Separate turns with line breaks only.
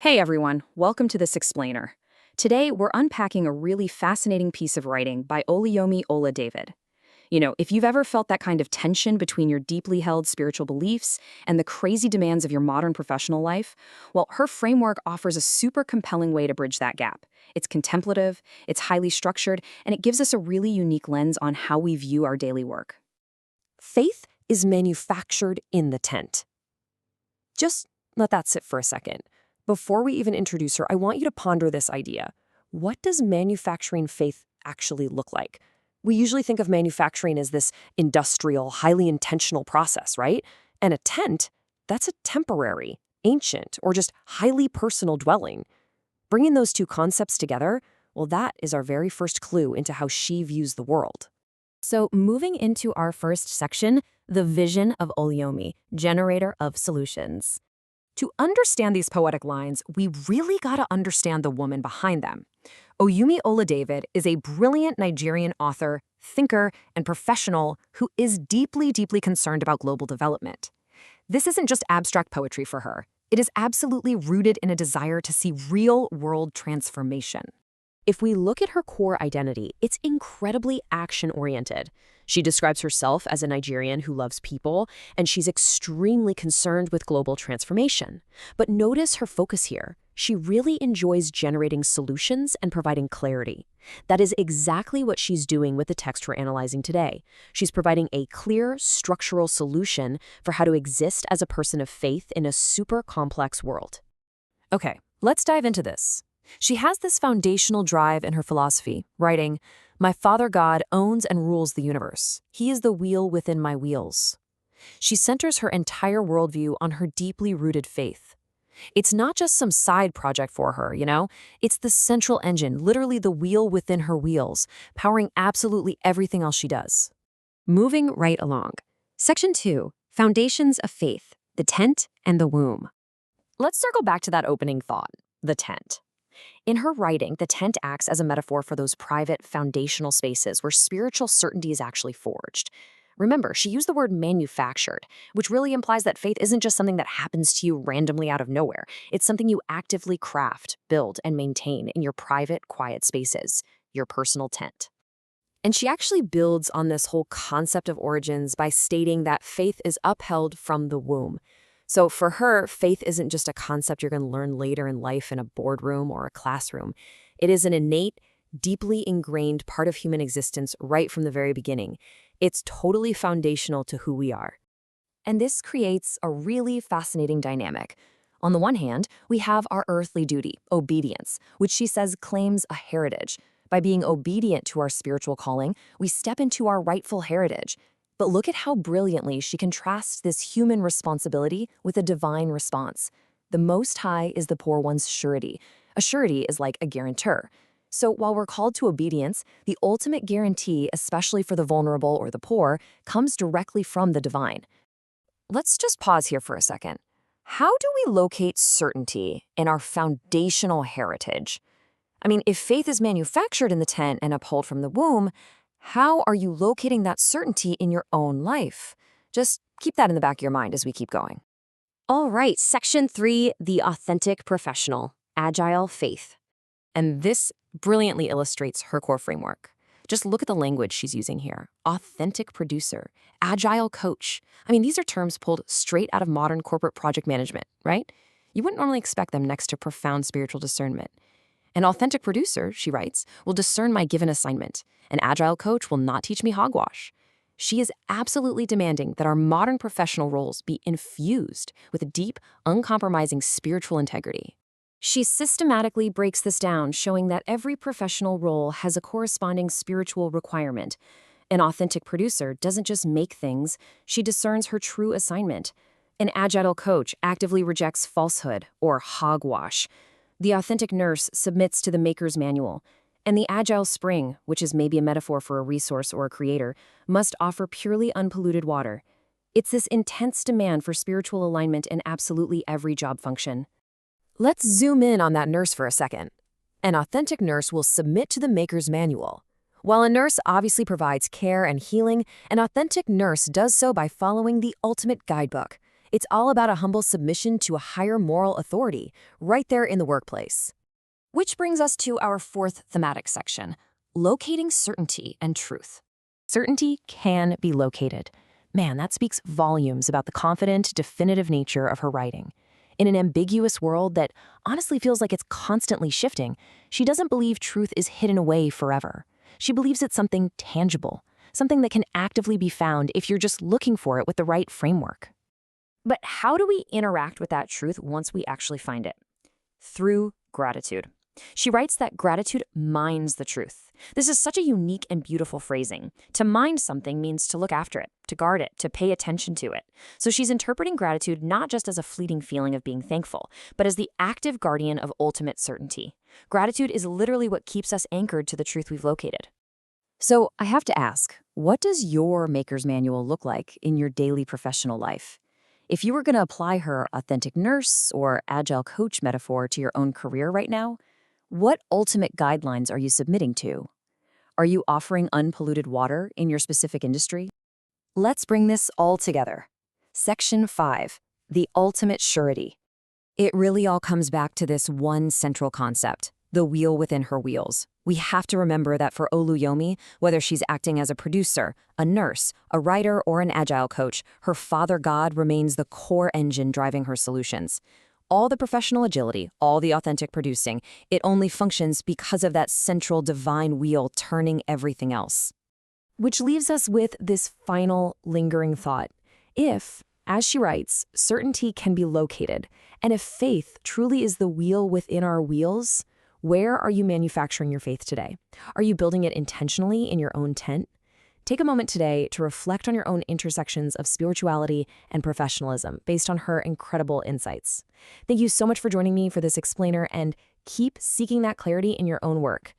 Hey everyone, welcome to This Explainer. Today, we're unpacking a really fascinating piece of writing by Oluyomi Ola-David. If you've ever felt that kind of tension between your deeply held spiritual beliefs and the crazy demands of your modern professional life, well, her framework offers a super compelling way to bridge that gap. It's contemplative, it's highly structured, and it gives us a really unique lens on how we view our daily work.
Faith is manufactured in the tent. Just let that sit for a second. Before we even introduce her, I want you to ponder this idea. What does manufacturing faith actually look like? We usually think of manufacturing as this industrial, highly intentional process, right? And a tent, that's a temporary, ancient, or just highly personal dwelling. Bringing those two concepts together, well, that is our very first clue into how she views the world.
So moving into our first section, the vision of Oluyomi, generator of solutions.
To understand these poetic lines, we really gotta understand the woman behind them. Oluyomi Ola-David is a brilliant Nigerian author, thinker, and professional who is deeply, deeply concerned about global development. This isn't just abstract poetry for her. It is absolutely rooted in a desire to see real-world transformation.
If we look at her core identity, it's incredibly action-oriented. She describes herself as a Nigerian who loves people, and she's extremely concerned with global transformation. But notice her focus here. She really enjoys generating solutions and providing clarity. That is exactly what she's doing with the text we're analyzing today. She's providing a clear, structural solution for how to exist as a person of faith in a super complex world.
Okay, let's dive into this. She has this foundational drive in her philosophy, writing, "My Father God owns and rules the universe. He is the wheel within my wheels." She centers her entire worldview on her deeply rooted faith. It's not just some side project for her, It's the central engine, literally the wheel within her wheels, powering absolutely everything else she does.
Moving right along. Section 2, Foundations of Faith, the Tent and the Womb.
Let's circle back to that opening thought, the tent. In her writing, the tent acts as a metaphor for those private, foundational spaces where spiritual certainty is actually forged. Remember, she used the word manufactured, which really implies that faith isn't just something that happens to you randomly out of nowhere. It's something you actively craft, build, and maintain in your private, quiet spaces, your personal tent. And she actually builds on this whole concept of origins by stating that faith is upheld from the womb. So for her, faith isn't just a concept you're going to learn later in life in a boardroom or a classroom. It is an innate, deeply ingrained part of human existence right from the very beginning. It's totally foundational to who we are. And this creates a really fascinating dynamic. On the one hand, we have our earthly duty, obedience, which she says claims a heritage. By being obedient to our spiritual calling, we step into our rightful heritage. But look at how brilliantly she contrasts this human responsibility with a divine response. The Most High is the poor one's surety. A surety is like a guarantor. So while we're called to obedience, the ultimate guarantee, especially for the vulnerable or the poor, comes directly from the divine. Let's just pause here for a second. How do we locate certainty in our foundational heritage? If faith is manufactured in the tent and upheld from the womb, how are you locating that certainty in your own life? Just keep that in the back of your mind as we keep going.
All right, Section 3, the authentic professional, agile faith.
And this brilliantly illustrates her core framework. Just look at the language she's using here. Authentic producer, agile coach. These are terms pulled straight out of modern corporate project management, right? You wouldn't normally expect them next to profound spiritual discernment. An authentic producer, she writes, will discern my given assignment. An agile coach will not teach me hogwash. She is absolutely demanding that our modern professional roles be infused with deep, uncompromising spiritual integrity.
She systematically breaks this down, showing that every professional role has a corresponding spiritual requirement. An authentic producer doesn't just make things, she discerns her true assignment. An agile coach actively rejects falsehood or hogwash. The authentic nurse submits to the maker's manual. And the agile spring, which is maybe a metaphor for a resource or a creator, must offer purely unpolluted water. It's this intense demand for spiritual alignment in absolutely every job function.
Let's zoom in on that nurse for a second. An authentic nurse will submit to the maker's manual. While a nurse obviously provides care and healing, an authentic nurse does so by following the ultimate guidebook.
It's all about a humble submission to a higher moral authority, right there in the workplace. Which brings us to our fourth thematic section, locating certainty and truth. Certainty can be located. Man, that speaks volumes about the confident, definitive nature of her writing. In an ambiguous world that honestly feels like it's constantly shifting, she doesn't believe truth is hidden away forever. She believes it's something tangible, something that can actively be found if you're just looking for it with the right framework.
But how do we interact with that truth once we actually find it? Through gratitude. She writes that gratitude mines the truth. This is such a unique and beautiful phrasing. To mine something means to look after it, to guard it, to pay attention to it. So she's interpreting gratitude not just as a fleeting feeling of being thankful, but as the active guardian of ultimate certainty. Gratitude is literally what keeps us anchored to the truth we've located.
So I have to ask, what does your maker's manual look like in your daily professional life? If you were going to apply her authentic nurse or agile coach metaphor to your own career right now, what ultimate guidelines are you submitting to? Are you offering unpolluted water in your specific industry? Let's bring this all together. Section 5, the ultimate surety. It really all comes back to this one central concept, the wheel within her wheels. We have to remember that for Oluyomi, whether she's acting as a producer, a nurse, a writer, or an agile coach, her father God remains the core engine driving her solutions. All the professional agility, all the authentic producing, it only functions because of that central divine wheel turning everything else. Which leaves us with this final lingering thought. If, as she writes, certainty can be located, and if faith truly is the wheel within our wheels, where are you manufacturing your faith today? Are you building it intentionally in your own tent? Take a moment today to reflect on your own intersections of spirituality and professionalism based on her incredible insights. Thank you so much for joining me for this explainer, and keep seeking that clarity in your own work.